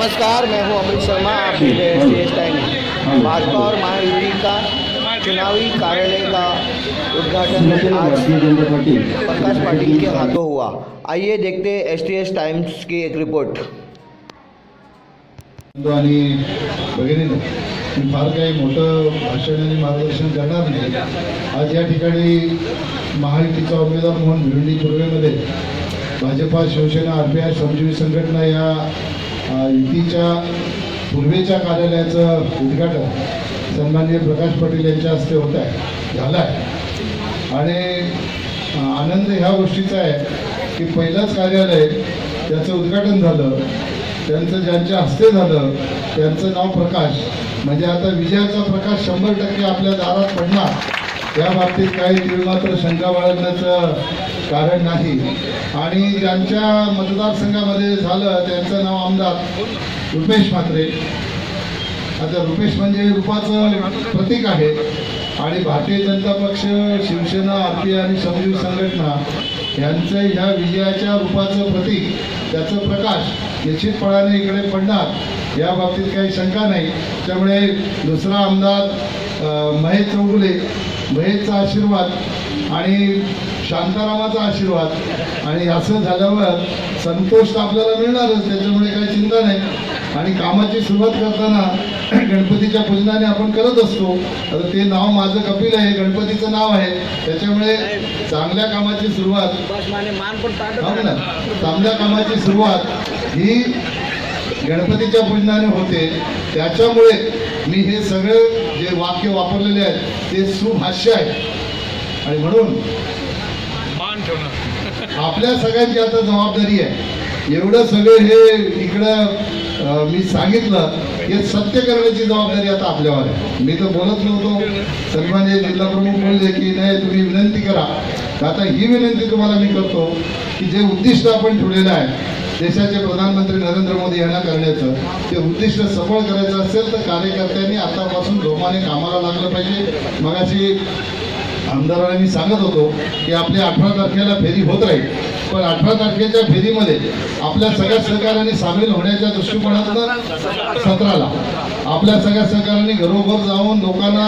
नमस्कार, मैं हूं अमृत शर्मा। आप देख रहे हैं एसटीएस टाइम। भाजपा और महायुति का चुनावी कार्यालय का उद्घाटन आज प्रकाश पाटिल के हाथों हुआ। आइए देखते हैं एसटीएस टाइम्स की एक रिपोर्ट। फार काही मोठं भाषण आणि मार्गदर्शन करणार नाही। आज या ठिकाणी महायुतीचा उमेदवार म्हणून भिवंडी पूर्वेमध्ये भाजपा, शिवसेना, आरपीआय, श्रमजीवी संघटना या युतीच्या पूर्वेच्या कार्यालयाचं उद्घाटन सन्माननीय प्रकाश पाटील यांच्या हस्ते होत आहे, झालं आहे। आणि आनंद ह्या गोष्टीचा आहे की पहिलंच कार्यालय त्याचं उद्घाटन झालं, त्यांचं ज्यांच्या हस्ते झालं त्यांचं नाव प्रकाश, म्हणजे आता विजयाचा प्रकाश 100% आपल्या दारात पडणार या बाबतीत काही तीव्रमात्र शंका बाळगण्याचं कारण नाही। आणि ज्यांच्या मतदारसंघामध्ये झालं त्यांचं नाव आमदार रुपेश म्हात्रे। आता रुपेश म्हणजे रूपाचं प्रतीक आहे आणि भारतीय जनता पक्ष, शिवसेना, आरपीआय आणि श्रमजीवी संघटना यांचं ह्या विजयाच्या रूपाचं प्रतीक, त्याचं प्रकाश निश्चितपणाने इकडे पडणार या बाबतीत काही शंका नाही। त्यामुळे दुसरा आमदार महेश चौगुले, महेशचा आशीर्वाद आणि शांतारामाचा आशीर्वाद आणि असं झाल्यावर संतोष आपल्याला मिळणारच, त्याच्यामुळे काही चिंता नाही। आणि कामाची सुरुवात करताना गणपतीच्या पूजनाने आपण करत असतो। आता ते नाव माझं कपिल आहे, गणपतीचं नाव आहे, त्याच्यामुळे चांगल्या कामाची सुरुवात ना, चांगल्या कामाची सुरुवात ही गणपतीच्या पूजनाने होते। त्याच्यामुळे मी हे सगळे जे वाक्य वापरलेले आहेत ते सुभाष्य आहे। आणि म्हणून आपल्या सगळ्यांची आता जबाबदारी आहे, एवढं सगळं हे इकडं मी सांगितलं हे सत्य करण्याची जबाबदारी आता आपल्यावर आहे। मी तर बोलत नव्हतो, सन्माननीय जिल्हा प्रमुख बोलले की नाही तुम्ही विनंती करा। आता ही विनंती तुम्हाला मी करतो की जे उद्दिष्ट आपण ठेवलेलं आहे देशाचे प्रधानमंत्री नरेंद्र मोदी यांना करण्याचं, ते उद्दिष्ट सफळ करायचं असेल तर कार्यकर्त्यांनी आतापासून जोमाने कामाला लागलं पाहिजे। मगाशी आमदारांना मी सांगत होतो की आपल्या 18 तारखेला फेरी होत राहील, पण 18 तारखेच्या फेरीमध्ये आपल्या सगळ्या सहकाऱ्यांनी सामील होण्याच्या दृष्टिकोनातून 17ला आपल्या सगळ्या सहकाऱ्यांनी घरोघर जाऊन लोकांना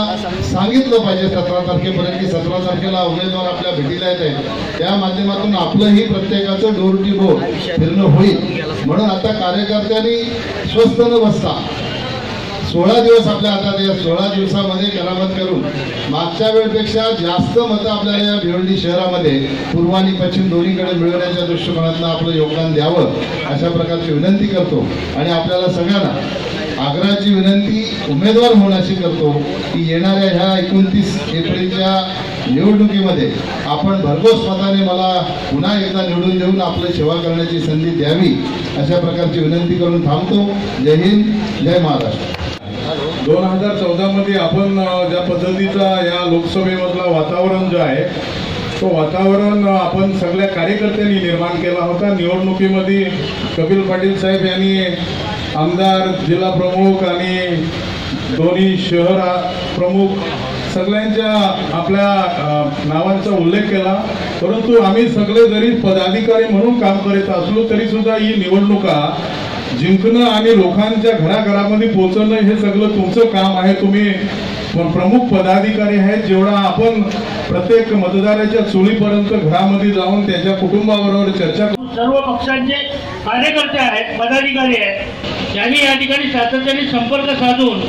सांगितलं पाहिजे 17 तारखेपर्यंत की 17 तारखेला उमेदवार आपल्या भेटीला येत आहेत। त्या माध्यमातून आपलंही प्रत्येकाचं डोर टू डोर फिरणं होईल। म्हणून आता कार्यकर्त्यांनी स्वस्थ न बसता 16 दिवस आपल्या हातात, या 16 दिवसामध्ये करामत करून मागच्या वेळेपेक्षा जास्त मतं आपल्याला या भिवंडी शहरामध्ये पूर्व आणि पश्चिम दोन्हीकडे मिळवण्याच्या दृष्टिकोनातून आपलं योगदान द्यावं अशा प्रकारची विनंती करतो। आणि आपल्याला सगळ्यांना आग्रहाची विनंती उमेदवार म्हणून अशी करतो की येणाऱ्या ह्या 29 एप्रिलच्या निवडणुकीमध्ये आपण भरघोस मताने मला पुन्हा एकदा निवडून देऊन आपली सेवा करण्याची संधी द्यावी अशा प्रकारची विनंती करून थांबतो। जय हिंद, जय महाराष्ट्र। 2014 मध्ये आपण ज्या पद्धतीचा या लोकसभेमधला वातावरण जो आहे तो वातावरण आपण सगळ्या कार्यकर्त्यांनी निर्माण केला होता। निवडणुकीमध्ये कपिल पाटील साहेब यांनी आमदार, जिल्हा प्रमुख आणि दोन्ही शहर प्रमुख सगळ्यांच्या आपल्या नावांचा उल्लेख केला, परंतु आम्ही सगळे जरी पदाधिकारी म्हणून काम करीत असलो तरी सुद्धा ही निवडणुका जिंकणं आणि लोकांच्या घराघरामध्ये पोहोचणं हे सगळं तुमचं काम आहे। तुम्ही प्रमुख पदाधिकारी आहेत, जेवढा आपण प्रत्येक मतदाराच्या चोळीपर्यंत घरामध्ये जाऊन त्याच्या कुटुंबाबरोबर चर्चा, सर्व पक्षांचे कार्यकर्ते आहेत, पदाधिकारी आहेत, यांनी या ठिकाणी सातत्याने संपर्क साधून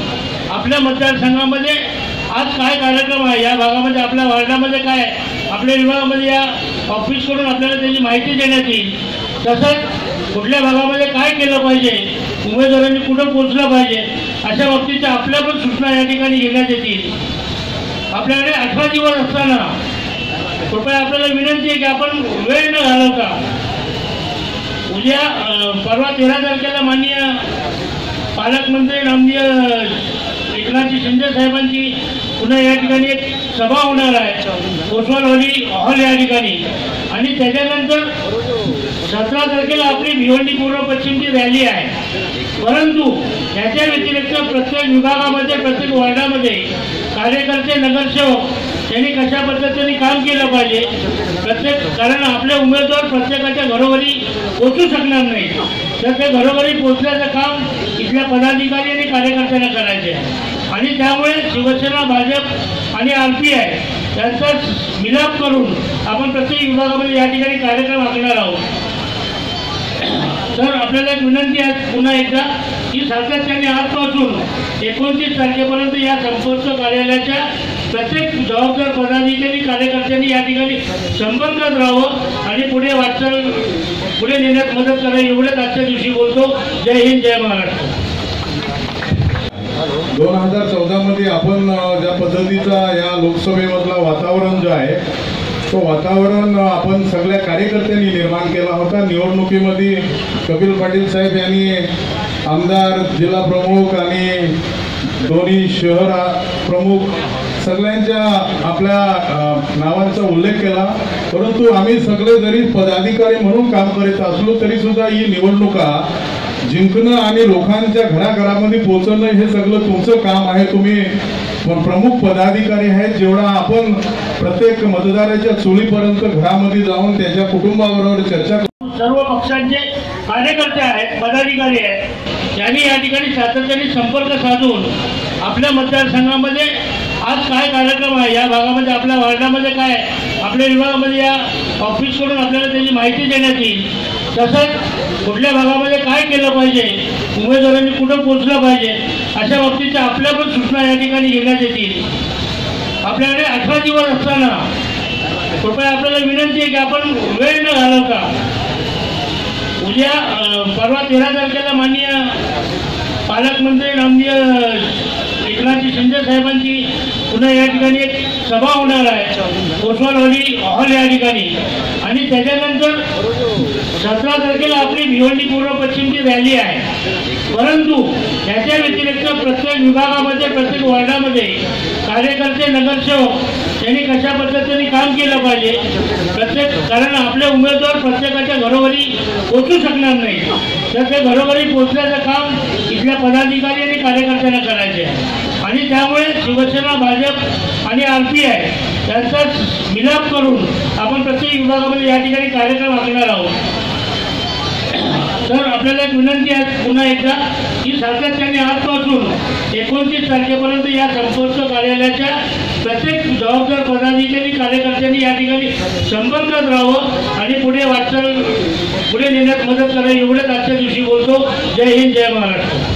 आपल्या मतदारसंघामध्ये आज काय कार्यक्रम आहे, या भागामध्ये आपल्या वार्डामध्ये काय, आपल्या विभागामध्ये या ऑफिसकडून आपल्याला त्याची माहिती देण्यात येईल। तसंच कुठल्या भागामध्ये काय केलं पाहिजे, उमेदवारांनी कुठं पोहोचलं पाहिजे अशा बाबतीच्या आपल्या पण सूचना या ठिकाणी घेण्यात येतील। आपल्याकडे 18 दिवस असताना कृपया आपल्याला विनंती आहे की आपण वेळ न घालवता उद्या परवा 13 तारखेला माननीय पालकमंत्री माननीय एकनाथ शिंदे साहेबांची पुन्हा या ठिकाणी एक सभा होणार आहे कोसवालवाडी हॉल या ठिकाणी। आणि त्याच्यानंतर 17 तारखेला आपली भिवंडी पूर्व पश्चिमची रॅली आहे। परंतु याच्या व्यतिरिक्त प्रत्येक विभागामध्ये, प्रत्येक वार्डामध्ये कार्यकर्ते, नगरसेवक त्यांनी कशा पद्धतीने काम केलं पाहिजे कारण आपले उमेदवार प्रत्येकाच्या घरोघरी पोचू शकणार नाही, तर ते घरोघरी पोचण्याचं काम इथल्या पदाधिकारी आणि कार्यकर्त्यांना करायचे आहे। आणि त्यामुळे शिवसेना, भाजप आणि RPI यांचा मिलाप करून आपण प्रत्येक विभागामध्ये या ठिकाणी कार्यक्रम आखणार आहोत। तर आपल्याला एक विनंती आहे पुन्हा एकदा की सातत्याने आजपासून 29 तारखेपर्यंत या संपर्क कार्यालयाच्या प्रत्येक जबाबदार पदाधिकारी कार्यकर्त्यांनी या ठिकाणी संपर्कात राहावं आणि पुढे नेण्यात मदत करावी, एवढंच आजच्या दिवशी बोलतो। जय हिंद, जय महाराष्ट्र। 2014 मध्ये आपण ज्या पद्धतीचा या लोकसभेमधला वातावरण जो आहे तो वातावरण आपण सगळ्या कार्यकर्त्यांनी निर्माण केला होता। निवडणुकीमध्ये कपिल पाटील साहेब यांनी आमदार, जिल्हा प्रमुख आणि दोन्ही शहर प्रमुख सगळ्यांच्या आपल्या नावांचा उल्लेख केला, परंतु आम्ही सगळे जरी पदाधिकारी म्हणून काम करीत असलो तरी सुद्धा ही निवडणुका जिंकणं आणि लोकांच्या घराघरामध्ये पोहोचणं हे सगळं तुमचं काम आहे। तुम्ही प्रमुख पदाधिकारी आहेत, जेवढा आपण प्रत्येक मतदाराच्या चोळीपर्यंत घरामध्ये जाऊन त्याच्या कुटुंबाबरोबर चर्चा सर्व पक्षांचे कार्यकर्ते आहेत, पदाधिकारी आहेत, यांनी या ठिकाणी सातत्याने संपर्क साधून आपल्या मतदारसंघामध्ये आज काय कार्यक्रम आहे, या भागामध्ये आपल्या वार्डामध्ये काय, आपल्या विभागामध्ये या ऑफिसकडून आपल्याला त्याची माहिती देण्यात येईल। तसंच कुठल्या भागामध्ये काय केलं पाहिजे, उमेदवारांनी कुठं पोहोचलं पाहिजे, अशा बाबतीच्या आपल्या पण सूचना या ठिकाणी घेण्यात येतील। आपल्याकडे 18 दिवस असताना कृपया आपल्याला विनंती आहे की आपण वेळ न घालवता उद्या परवा 13 तारखेला माननीय पालकमंत्री माननीय एकनाथ शिंदे साहेबांची पुन्हा या ठिकाणी एक सभा होणार आहे कोसवालवाडी हॉल या ठिकाणी, आणि त्याच्यानंतर 17 तारखेला आपली भिवंडी पूर्व पश्चिमची रॅली आहे। परंतु याच्या व्यतिरिक्त प्रत्येक विभागामध्ये, प्रत्येक वार्डामध्ये कार्यकर्ते, नगरसेवक यांनी कशा पद्धतीने काम केलं पाहिजे कारण आपले उमेदवार प्रत्येकाच्या घरोघरी पोचू शकणार नाही, तर ते घरोघरी पोचण्याचं काम इथल्या पदाधिकारी आणि कार्यकर्त्यांना करायचे आहे। आणि त्यामुळे शिवसेना, भाजप आणि RPI यांचा मिलाप करून आपण प्रत्येक विभागामध्ये या ठिकाणी कार्यक्रम आखणार आहोत। तर आपल्याला एक विनंती आहे पुन्हा एकदा की सातत्याने आजपासून 29 तारखेपर्यंत या संपर्क कार्यालयाच्या प्रत्येक जबाबदार पदाधिकारी कार्यकर्त्यांनी या ठिकाणी संपर्कात राहावं आणि पुढे नेण्यात मदत करावी, एवढंच आजच्या दिवशी बोलतो। जय हिंद, जय महाराष्ट्र।